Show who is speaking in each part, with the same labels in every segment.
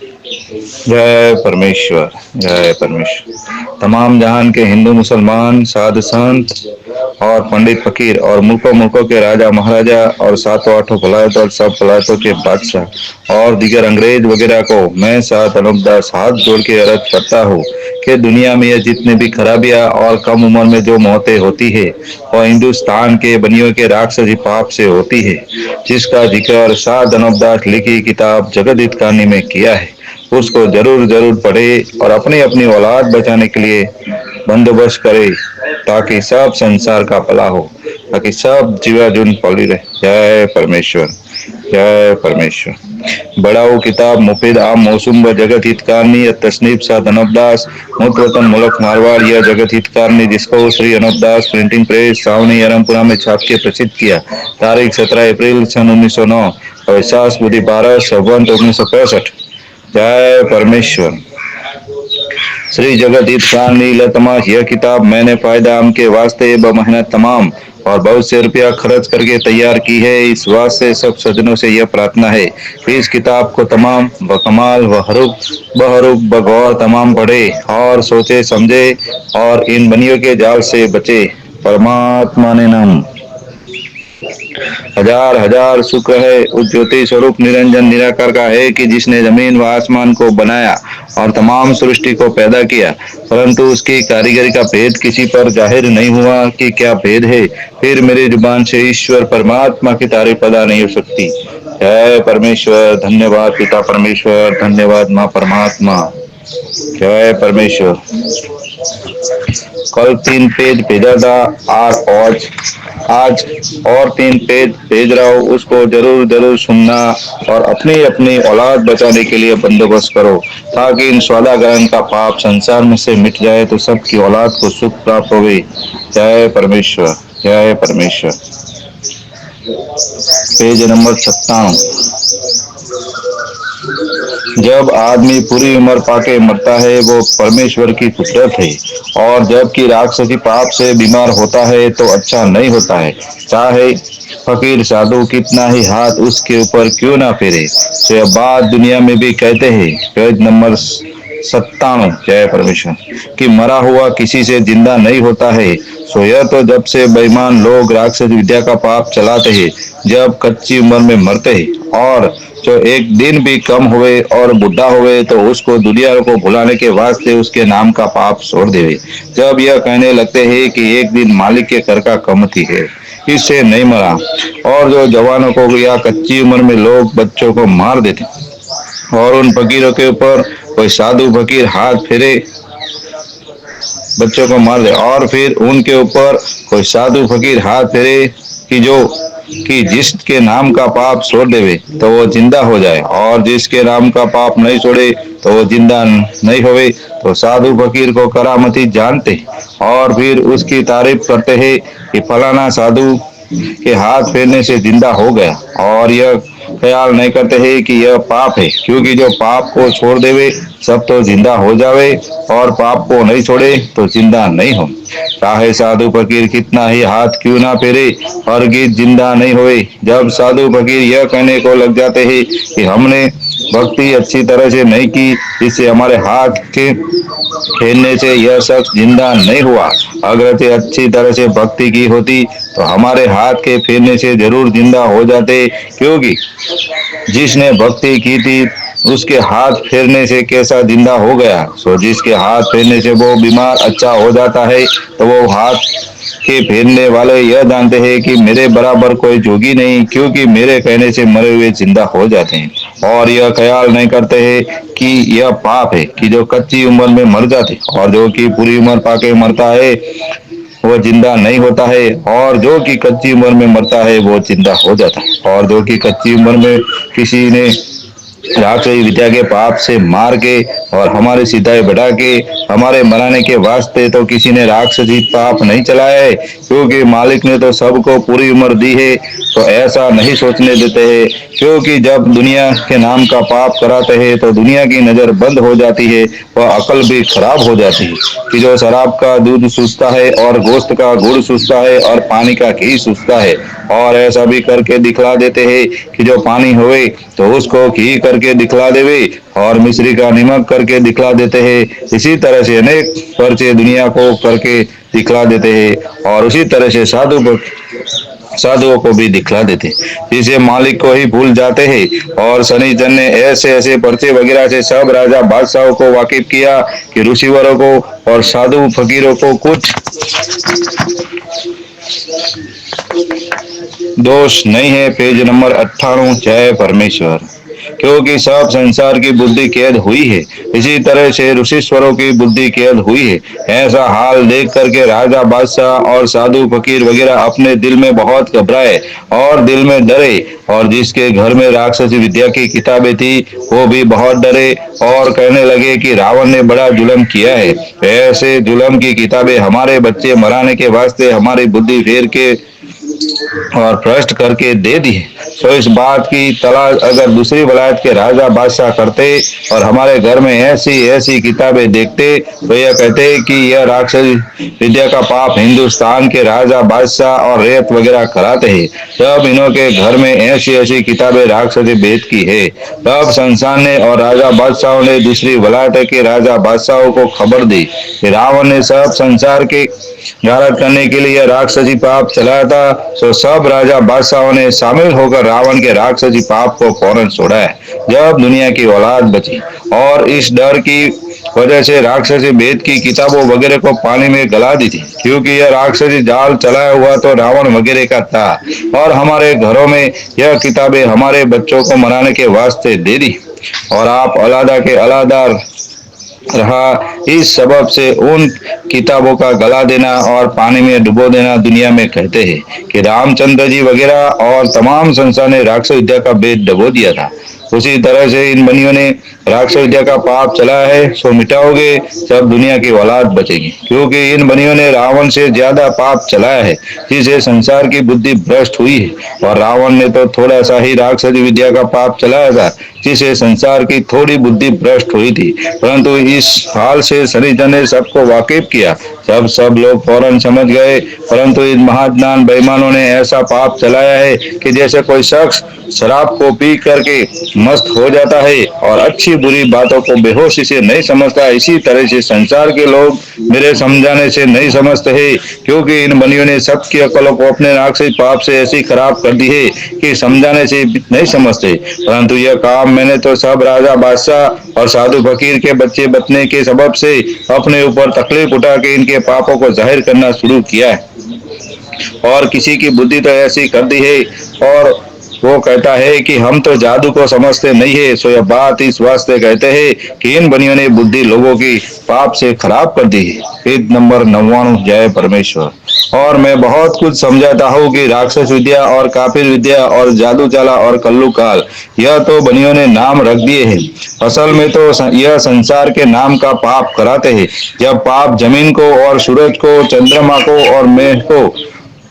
Speaker 1: जय परमेश्वर, जय परमेश्वर। तमाम जहान के हिंदू मुसलमान साधु संत और पंडित फकीर और मुल्कों मुल्कों के राजा महाराजा और सातों आठों भलायतों और सब भलायतों के बादशाह और दीगर अंग्रेज वगैरह को मैं सात अनूपदास हाथ जोड़ के अर्ज करता हूँ कि दुनिया में ये जितने भी खराबियां और कम उम्र में जो मौतें होती है और हिंदुस्तान के बनियों के राक्षसी पाप से होती है, जिसका जिक्र सात अनूपदास लिखी किताब जगत हित कहानी में किया है, उसको जरूर जरूर पढ़े और अपनी अपनी औलाद बचाने के लिए बंदोबस्त करे, ताकि सब संसार का भला हो, ताकि सब जीवाजुन पड़ी रहे। जय परमेश्वर, जय परमेश्वर। बड़ाऊ किताब मुफीद आम मौसुम व जगत हितकारनी तसनीफ सात अनूपदास मुतवतन मुल्क मारवाड़। यह जगत हितकारनी जिसको श्री अनूपदास प्रिंटिंग प्रेस सावनी अरमपुरा में छाप के प्रसिद्ध किया, तारीख 17 अप्रैल सन 1909 और विशास बुद्धि 12 संवत 1965। जय परमेश्वर। श्री जगत हित कहानी लतमाश। यह किताब मैंने फायदा आम के वास्ते बमेहनत तमाम और बहुत से रुपया खर्च करके तैयार की है। इस वास्ते सब सज्जनों से यह प्रार्थना है कि इस किताब को तमाम बकमाल बहरूप बगौर तमाम पढ़े और सोचे समझे और इन बनियों के जाल से बचे। परमात्मा ने नाम हजार हजार शुक्र है उस ज्योति स्वरूप निरंजन निराकार का है कि जिसने जमीन व आसमान को बनाया और तमाम सृष्टि को पैदा किया, परंतु उसकी कारीगरी का भेद किसी पर जाहिर नहीं हुआ कि क्या भेद है। फिर मेरी जुबान से ईश्वर परमात्मा की तारीफ अदा नहीं हो सकती। जय परमेश्वर। धन्यवाद पिता परमेश्वर, धन्यवाद माँ परमात्मा। जय परमेश्वर। कल 3 पेज भेजा था आज और 3 पेज भेज रहा हूँ, उसको जरूर जरूर सुनना और अपनी अपनी औलाद बचाने के लिए बंदोबस्त करो, ताकि इन सौदागरन का पाप संसार में से मिट जाए तो सबकी औलाद को सुख प्राप्त होवे। जय परमेश्वर, जय परमेश्वर। Page number 57। जब आदमी पूरी उम्र पाके मरता है वो परमेश्वर की कुदरत है, और जबकि राक्षसी पाप से बीमार होता है तो अच्छा नहीं होता है, चाहे फकीर साधु कितना ही हाथ उसके ऊपर क्यों ना फेरे। तो यह बात दुनिया में भी कहते हैं। Page number 97। जय परमेश्वर। कि मरा हुआ किसी से जिंदा नहीं होता है। सो यह तो जब से बेईमान लोग राक्षस विद्या का पाप चलाते हैं, जब कच्ची उम्र में मरते हैं, और जो एक दिन भी कम हुए और बुढ़ा हुए तो उसको दुनिया को भुलाने के वास्ते उसके नाम का पाप छोड़ देवे। जब यह कहने लगते हैं कि एक दिन मालिक के कर का कमती है, इससे नहीं मरा। और जो जवानों को या कच्ची उम्र में लोग बच्चों को मार देते और उन फकीरों के ऊपर कोई साधु फकीर हाथ फेरे, बच्चों को मार दे और फिर उनके ऊपर कोई साधु फकीर हाथ फेरे कि जिसके नाम का पाप छोड़ देवे तो वो जिंदा हो जाए, और जिसके नाम का पाप नहीं छोड़े तो वो जिंदा नहीं होवे। तो साधु फकीर को करामती जानते और फिर उसकी तारीफ करते हैं कि फलाना साधु के हाथ फेरने से जिंदा हो गया, और यह ख्याल नहीं करते हैं कि यह पाप है, क्योंकि जो पाप को छोड़ देवे सब तो जिंदा हो जावे, और पाप को नहीं छोड़े तो जिंदा नहीं हो। चाहे साधु फकीर कितना ही हाथ क्यों ना फेरे, हरगिज जिंदा नहीं होए। जब साधु फकीर यह कहने को लग जाते हैं कि हमने भक्ति अच्छी तरह से नहीं की, इससे हमारे हाथ के फेरने से यह शख्स जिंदा नहीं हुआ, अगर अच्छी तरह से भक्ति की होती तो हमारे हाथ के फेरने से जरूर जिंदा हो जाते, क्योंकि जिसने भक्ति की थी उसके हाथ फेरने से कैसा जिंदा हो गया। सो जिसके हाथ फेरने से वो बीमार अच्छा हो जाता है, तो वो हाथ के फेरने वाले यह जानते हैं कि मेरे बराबर कोई जोगी नहीं, क्योंकि मेरे कहने से मरे हुए जिंदा हो जाते हैं। और यह ख्याल नहीं करते हैं कि यह पाप है कि जो कच्ची उम्र में मर जाते, और जो कि पूरी उम्र पाके मरता है वो जिंदा नहीं होता है, और जो कि कच्ची उम्र में मरता है वो जिंदा हो जाता है। और जो कि कच्ची उम्र में किसी ने राक्षसी विद्या के पाप से मार के और हमारे सिधाई बढ़ा के हमारे मराने के वास्ते तो किसी ने राक्षसी पाप नहीं चलाया है, क्योंकि मालिक ने तो सबको पूरी उम्र दी है। तो ऐसा नहीं सोचने देते हैं, क्योंकि जब दुनिया के नाम का पाप कराते हैं तो दुनिया की नजर बंद हो जाती है, वह अकल भी खराब हो जाती है। कि जो शराब का दूध सूझता है और गोश्त का गुड़ सूझता है और पानी का घी सूझता है, और ऐसा भी करके दिखला देते हैं कि जो पानी होए तो उसको घी करके करके दिखला देवे और मिश्री का नमक करके दिखला देते हैं। इसी तरह से अनेक पर्चे दुनिया को करके दिखला देते हैं और उसी तरह से साधुओं को भी दिखला देते हैं, जिसे मालिक को ही भूल जाते हैं। और शनिचर ने ऐसे ऐसे पर्चे वगैरह से सब राजा बादशाहों को वाकिफ किया कि ऋषिवरों को और साधु फकीरों को कुछ दोष नहीं है। Page number 98। जय परमेश्वर। क्योंकि सब संसार की बुद्धि कैद हुई है, इसी तरह से ऋषिश्वरों की बुद्धि कैद हुई है। ऐसा हाल देख करके राजा बादशाह और साधु फकीर वगैरह अपने दिल में बहुत घबराए और दिल में डरे, और जिसके घर में राक्षसी विद्या की किताबें थी वो भी बहुत डरे और कहने लगे कि रावण ने बड़ा जुल्म किया है। ऐसे जुल्म की किताबें हमारे बच्चे मराने के वास्ते हमारी बुद्धि फेर के और भ्रष्ट करके दे दी है। तो इस बात की तलाश अगर दूसरी वलायत के राजा बादशाह करते और हमारे घर में ऐसी ऐसी किताबें देखते तो यह कहते कि यह राक्षस विद्या का पाप हिंदुस्तान के राजा बादशाह और रेत वगैरह कराते हैं। तब इन्हों के घर में ऐसी ऐसी किताबें राक्षसी भेद की है। तब संसान ने और राजा बादशाहों ने दूसरी वलायत के राजा बादशाहों को खबर दी कि रावण ने सब संसार के गारद करने के लिए राक्षसी पाप चलाया था। तो सब राजा बादशाहों ने शामिल होकर रावण के राक्षसी पाप को फौरन छोड़ाया, जब दुनिया की औलाद बची। और इस डर की वजह से राक्षसी वेद की किताबों वगैरह को पानी में गला दी थी, क्योंकि यह राक्षसी जाल चलाया हुआ तो रावण वगैरह का था। और हमारे घरों में यह किताबें हमारे बच्चों को मनाने के वास्ते दे दी, और आप अलादा के अलादा रहा। इस सबब से उन किताबों का गला देना और पानी में डुबो देना दुनिया में कहते हैं कि रामचंद्र जी वगैरह और तमाम संसार ने राक्षस विद्या का भेद डुबो दिया था। उसी तरह से इन बनियों ने राक्षस विद्या का पाप चलाया है, सो मिटाओगे तब दुनिया की औलाद बचेगी। क्योंकि इन बनियों ने रावण से ज्यादा पाप चलाया है, जिससे संसार की बुद्धि भ्रष्ट हुई है। और रावण ने तो थोड़ा सा ही राक्षस विद्या का पाप चलाया था, जिससे संसार की थोड़ी बुद्धि भ्रष्ट हुई थी। परंतु इस हाल से शनिचर ने सबको वाकिफ किया। सब लोग फौरन समझ गए। परंतु इन महाज्ञान बेईमानों ने ऐसा पाप चलाया है कि जैसे कोई शख्स शराब को पी करके मस्त हो जाता है और अच्छी बुरी बातों को बेहोशी से नहीं समझता, इसी तरह से संसार के लोग मेरे समझाने से नहीं समझते हैं। क्योंकि इन बनियों ने सबकी अकलों को अपने राक्षसी पाप से ऐसी खराब कर दी है कि समझाने से नहीं समझते। परंतु यह काम मैंने तो सब राजा बादशाह और साधु फकीर के बच्चे बचने के सबब से अपने ऊपर तकलीफ उठा के इनके पापों को जाहिर करना शुरू किया है। और किसी की बुद्धि तो ऐसी कर दी है, और वो कहता है कि हम तो जादू को समझते नहीं है। सो यह बात इस वास्ते कहते हैं कि इन बनियों ने बुद्धि लोगों की पाप से खराब कर दी है। Page number 99। जय परमेश्वर। और मैं बहुत कुछ समझाता हूँ कि राक्षस विद्या और काफिर विद्या और जादू चाला और कल्लू काल, यह तो बनियों ने नाम रख दिए हैं। असल में तो यह संसार के नाम का पाप कराते हैं। जब पाप जमीन को और सूरज को, चंद्रमा को और मेघ को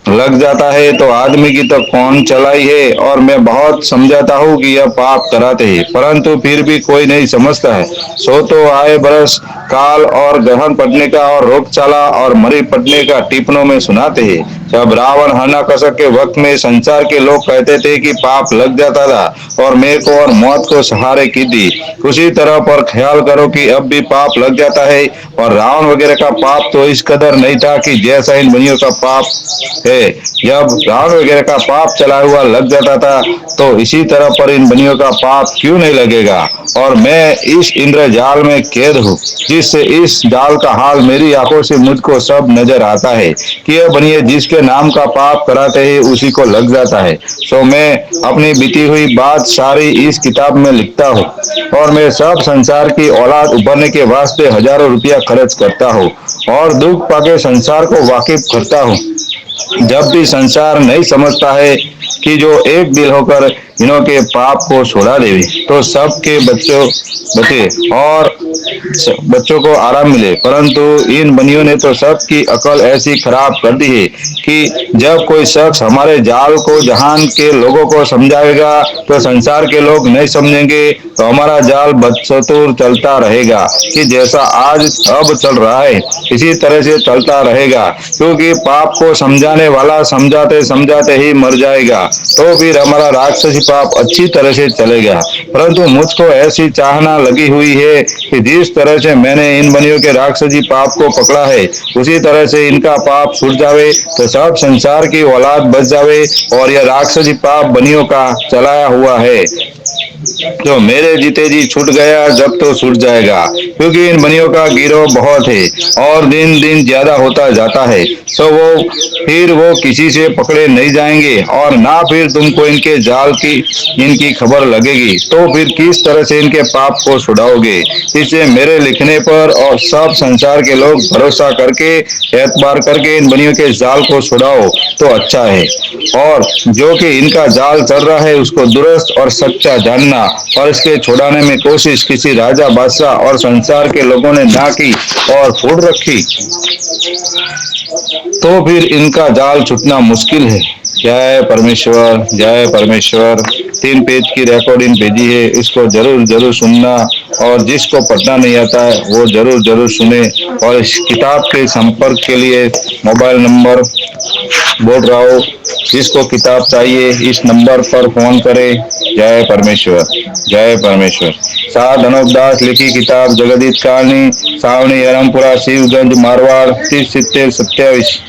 Speaker 1: लग जाता है तो आदमी की तो कौन चलाई है। और मैं बहुत समझाता हूँ कि यह पाप कराते हैं, परंतु फिर भी कोई नहीं समझता है। सो तो आए बरस काल और ग्रहण पड़ने का और रोगचाला और मरी पड़ने का टिप्पणों में सुनाते हैं। जब रावण हरणाकशक के वक्त में संसार के लोग कहते थे कि पाप लग जाता था और मेरे को और मौत को सहारे की दी, उसी तरह पर ख्याल करो कि अब भी पाप लग जाता है। और रावण वगैरह का पाप तो इस कदर नहीं था कि जैसा इन बनियों का पाप है। जब रावण वगैरह का पाप चला हुआ लग जाता था तो इसी तरह पर इन बनियों का पाप क्यों नहीं लगेगा। और मैं इस इंद्रजाल में कैद हूँ, जिससे इस जाल का हाल मेरी आंखों से मुझको सब नजर आता है कि यह बनिए जिसके नाम का पाप कराते हैं उसी को लग जाता है। तो मैं अपनी बीती हुई बात सारी इस किताब में लिखता हूँ, और मैं सब संसार की औलाद उभरने के वास्ते हजारों रुपया खर्च करता हूँ और दुख पाके संसार को वाकिफ करता हूँ। जब भी संसार नहीं समझता है कि जो एक दिल होकर इन्हों के पाप को छोड़ा देवे तो सबके बच्चों बचे और बच्चों को आराम मिले। परंतु इन बनियों ने तो सबकी अकल ऐसी खराब कर दी है कि जब कोई शख्स हमारे जाल को जहान के लोगों को समझाएगा तो संसार के लोग नहीं समझेंगे, तो हमारा जाल बदस्तूर चलता रहेगा कि जैसा आज अब चल रहा है इसी तरह से चलता रहेगा। क्योंकि पाप को समझा समझाने वाला समझाते समझाते ही मर जाएगा, तो फिर हमारा राक्षसी पाप अच्छी तरह से चलेगा। परंतु मुझको ऐसी चाहना लगी हुई है कि जिस तरह से मैंने इन बनियों के राक्षसी पाप को पकड़ा है, उसी तरह से इनका पाप छूट जावे तो सब संसार की औलाद बच जावे, और यह राक्षसी पाप बनियों का चलाया हुआ है जो मेरे जीते जी छूट गया, जब तो छूट जाएगा, क्योंकि इन बनियों का गिरोह बहुत है और दिन दिन ज्यादा होता जाता है। तो वो किसी से पकड़े नहीं जाएंगे, और ना फिर तुमको इनके जाल की इनकी खबर लगेगी, तो फिर किस तरह से इनके पाप को छुड़ाओगे। इससे मेरे लिखने पर और सब संसार के लोग भरोसा करके एतबार करके इन बनियों के जाल को छुड़ाओ तो अच्छा है, और जो कि इनका जाल चल रहा है उसको दुरुस्त और सच्चा जानना, और इसके छुड़ाने में कोशिश किसी राजा बादशाह और संसार के लोगों ने ना की और फूट रखी, तो फिर इनका जाल छूटना मुश्किल है। जय परमेश्वर, जय परमेश्वर। 3 पेज की रिकॉर्डिंग भेजी है, इसको जरूर जरूर सुनना, और जिसको पढ़ना नहीं आता है वो जरूर जरूर सुने। और इस किताब के संपर्क के लिए मोबाइल नंबर बोल रहा हूँ, जिसको किताब चाहिए इस नंबर पर फोन करें। जय परमेश्वर, जय परमेश्वर। साध अनूपदास लिखी किताब जगदीश कहानी, सावनी हरमपुरा शिवगंज मारवाड़ 307027।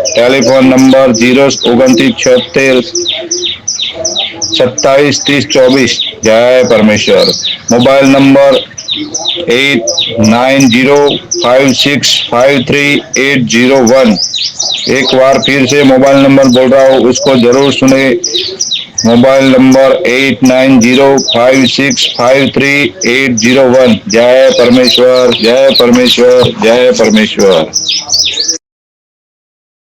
Speaker 1: Telephone number 02976 273024। जय परमेश्वर। Mobile number 8905653801। एक बार फिर से मोबाइल नंबर बोल रहा हूँ, उसको जरूर सुने। Mobile number 8905653801। जय परमेश्वर, जय परमेश्वर, जय परमेश्वर।